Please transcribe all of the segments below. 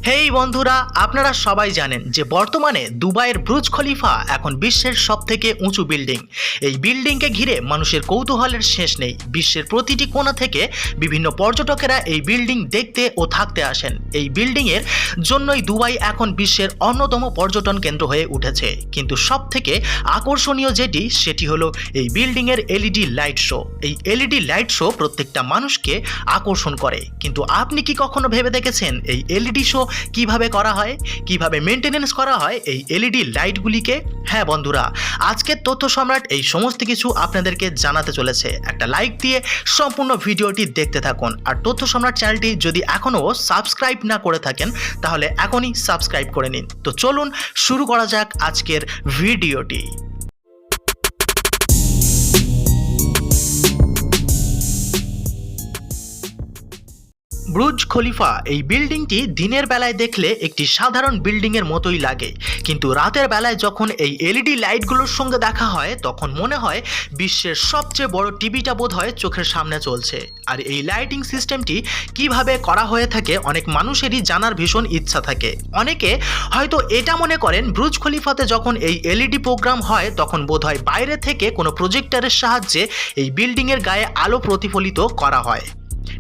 হেই বন্ধুরা, আপনারা সবাই জানেন যে বর্তমানে দুবাইয়ের বুর্জ খলিফা এখন বিশ্বের সবথেকে উঁচু বিল্ডিং। এই বিল্ডিংকে ঘিরে মানুষের কৌতূহলের শেষ নেই। বিশ্বের প্রতিটি কোণা থেকে বিভিন্ন পর্যটকেরা এই বিল্ডিং দেখতে ও থাকতে আসেন। এই বিল্ডিংয়ের জন্যই দুবাই এখন বিশ্বের অন্যতম পর্যটন কেন্দ্র হয়ে উঠেছে। কিন্তু সবথেকে আকর্ষণীয় সেটি হলো এই বিল্ডিংয়ের এলইডি লাইট শো। এই এলইডি লাইট শো প্রত্যেকটা মানুষকে আকর্ষণ করে। কিন্তু আপনি কি কখনো ভেবে দেখেছেন এই এলইডি শো কিভাবে করা হয়, কিভাবে মেইনটেনেন্স করা হয় এই এলইডি লাইটগুলিকে? হ্যাঁ বন্ধুরা, আজকের তথ্য সম্রাট এই সমস্ত কিছু আপনাদেরকে জানাতে চলেছে। একটা লাইক দিয়ে সম্পূর্ণ ভিডিওটি দেখতে থাকুন। আর তথ্য সম্রাট চ্যানেলটি যদি এখনও সাবস্ক্রাইব না করে থাকেন তাহলে এখনই সাবস্ক্রাইব করে নিন। তো চলুন শুরু করা যাক আজকের ভিডিওটি। বুর্জ খলিফা এই বিল্ডিংটি দিনের বেলায় দেখলে একটি সাধারণ বিল্ডিংয়ের মতোই লাগে, কিন্তু রাতের বেলায় যখন এই এলইডি লাইটগুলোর সঙ্গে দেখা হয় তখন মনে হয় বিশ্বের সবচেয়ে বড় টিভিটা বোধহয় চোখের সামনে চলছে। আর এই লাইটিং সিস্টেমটি কিভাবে করা হয়ে থাকে অনেক মানুষেরই জানার ভীষণ ইচ্ছা থাকে। অনেকে হয়তো এটা মনে করেন বুর্জ খলিফাতে যখন এই এলইডি প্রোগ্রাম হয় তখন বোধহয় বাইরে থেকে কোনো প্রজেক্টরের সাহায্যে এই বিল্ডিংয়ের গায়ে আলো প্রতিফলিত করা হয়,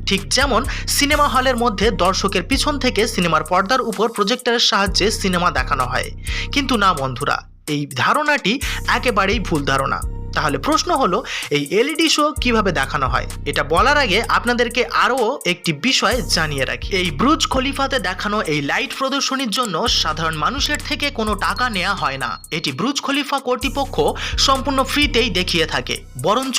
ঠিক যেমন সিনেমা হলের মধ্যে দর্শকের পিছন থেকে সিনেমার পর্দার উপর প্রজেক্টরের সাহায্যে সিনেমা দেখানো হয়। কিন্তু না বন্ধুরা, এই ধারণাটি একেবারেই ভুল ধারণা। তাহলে প্রশ্ন হলো, এই এলইডি শো কিভাবে দেখানো হয়? এটা বলার আগে আপনাদেরকে আরও একটি বিষয় জানিয়ে রাখি। এই বুর্জ খলিফাতে দেখানো এই লাইট প্রদর্শনীর জন্য সাধারণ মানুষের থেকে কোনো টাকা নেওয়া হয় না। এটি বুর্জ খলিফা কর্তৃপক্ষ সম্পূর্ণ ফ্রিতেই দেখিয়ে থাকে। বরঞ্চ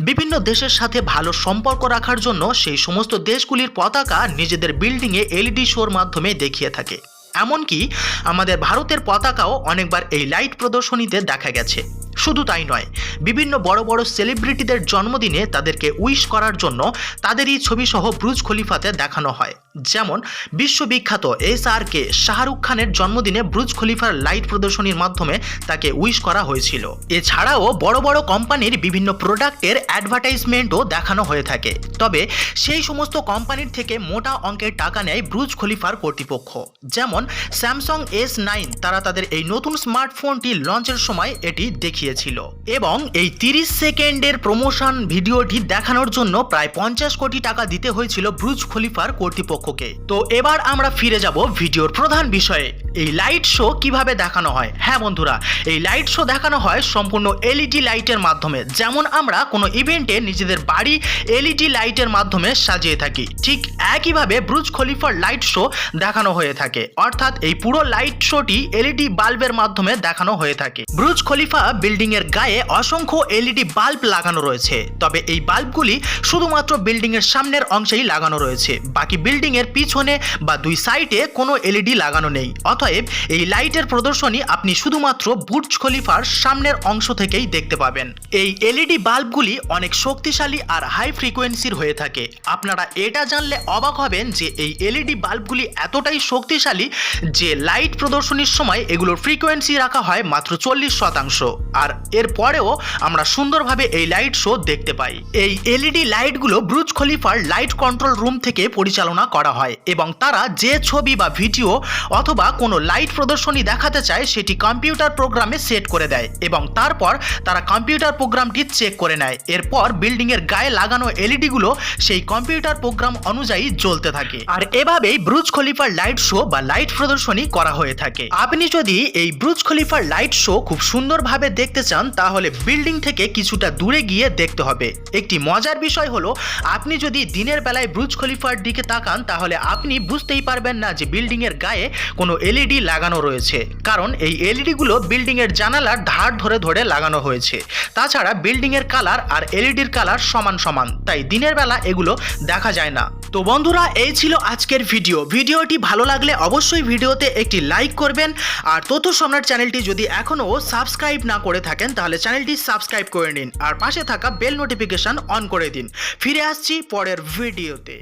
বিভিন্ন দেশের সাথে ভালো সম্পর্ক রাখার জন্য সেই সমস্ত দেশগুলির পতাকা নিজেদের বিল্ডিংয়ে এলইডি শোর মাধ্যমে দেখিয়ে থাকে। এমনকি আমাদের ভারতের পতাকাও অনেকবার এই লাইট প্রদর্শনীতে দেখা গেছে। শুধু তাই নয়, বিভিন্ন বড় বড় সেলিব্রিটিদের জন্মদিনে তাদেরকে উইশ করার জন্য তাদেরই ছবি সহ বুর্জ খলিফাতে দেখানো হয়। যেমন বিশ্ববিখ্যাত SRK শাহরুখ খানের জন্মদিনে বুর্জ খলিফার লাইট প্রদর্শনীর মাধ্যমে তাকে উইশ করা হয়েছিল। এছাড়াও বড় বড় কোম্পানির বিভিন্ন প্রোডাক্টের অ্যাডভার্টাইজমেন্টও দেখানো হয়ে থাকে। তবে সেই সমস্ত কোম্পানির থেকে মোটা অঙ্কের টাকা নেয় বুর্জ খলিফার কর্তৃপক্ষ। যেমন স্যামসাং S9 তারা তাদের এই নতুন স্মার্টফোনটি লঞ্চের সময় এটি দেখিয়েছিল এবং এই 30 সেকেন্ডের প্রমোশন ভিডিওটি দেখানোর জন্য প্রায় 50 কোটি টাকা দিতে হয়েছিল বুর্জ খলিফার কর্তৃপক্ষকে। তো এবার আমরা ফিরে যাব ভিডিওর প্রধান বিষয়ে, এই লাইট শো কিভাবে দেখানো হয়। হ্যাঁ বন্ধুরা, এই লাইট শো দেখানো হয় সম্পূর্ণ এলইডি লাইটের মাধ্যমে। যেমন আমরা কোনো ইভেন্টে নিজেদের বাড়ি এলইডি লাইটের মাধ্যমে সাজিয়ে থাকি, ঠিক একইভাবে বুর্জ খলিফার লাইট শো দেখানো হয়ে থাকে। অর্থাৎ এই পুরো লাইট শোটি এলইডি বাল্বের মাধ্যমে দেখানো হয়ে থাকে। বুর্জ খলিফা বিল্ডিং এর গায়ে অসংখ্য এলইডি বাল্ব লাগানো রয়েছে। তবে এই বাল্বগুলি শুধুমাত্র বিল্ডিং এর সামনের অংশেই লাগানো রয়েছে, বাকি বিল্ডিং এর পিছনে বা দুই সাইডে কোনো এলইডি লাগানো নেই। অতএব এই লাইটের প্রদর্শনী আপনি শুধুমাত্র বুর্জ খলিফার সামনের অংশ থেকেই দেখতে পাবেন। এই এলইডি বাল্বগুলি অনেক শক্তিশালী আর হাই ফ্রিকোয়েন্সির হয়ে থাকে। আপনারা এটা জানলে অবাক হবেন যে এই এলইডি বাল্বগুলি এতটাই শক্তিশালী যে লাইট প্রদর্শনীর সময় এগুলোর ফ্রিকোয়েন্সি রাখা হয় মাত্র 40%। আর এর পরেও আমরা সুন্দরভাবে এই লাইট শো দেখতে পাই। এই এলইডি লাইটগুলো বুর্জ খলিফার লাইট কন্ট্রোল রুম থেকে পরিচালনা করা হয় এবং তারা যে ছবি বা ভিডিও অথবা কোনো লাইট প্রদর্শনী দেখাতে চায় সেটি কম্পিউটার প্রোগ্রামে সেট করে দেয় এবং তারপর তারা কম্পিউটার প্রোগ্রামটি চেক করে নেয়। এরপর বিল্ডিং এর গায়ে লাগানো এলইডি গুলো সেই কম্পিউটার প্রোগ্রাম অনুযায়ী জ্বলতে থাকে। আর এভাবেই বুর্জ খলিফার লাইট শো বা লাইট প্রদর্শনী করা হয়ে থাকে। আপনি যদি এই বুর্জ খলিফার লাইট শো খুব সুন্দরভাবে দেখতে চান তাহলে বিল্ডিং থেকে কিছুটা দূরে গিয়ে দেখতে হবে। একটি মজার বিষয় হলো, আপনি যদি দিনের বেলায় বুর্জ খলিফার দিকে তাকান তাহলে আপনি বুঝতেই পারবেন না যে বিল্ডিং এর গায়ে কোনো এলইডি লাগানো রয়েছে, কারণ এই এলইডি গুলো বিল্ডিং এর জানালার ধার ধরে ধরে লাগানো হয়েছে। তাছাড়া বিল্ডিং এর কালার আর এলইডির কালার সমান সমান, তাই দিনের বেলা এগুলো দেখা যায় না। তো বন্ধুরা, এই ছিল আজকের ভিডিওটি ভালো লাগলে অবশ্যই ভিডিওতে একটি লাইক করবেন। আর তথ্য সম্রাট চ্যানেলটি যদি এখনও সাবস্ক্রাইব না করে থাকেন তাহলে চ্যানেলটি সাবস্ক্রাইব করে নিন আর পাশে থাকা বেল নোটিফিকেশন অন করে দিন। ফিরে আসছি পরের ভিডিওতে।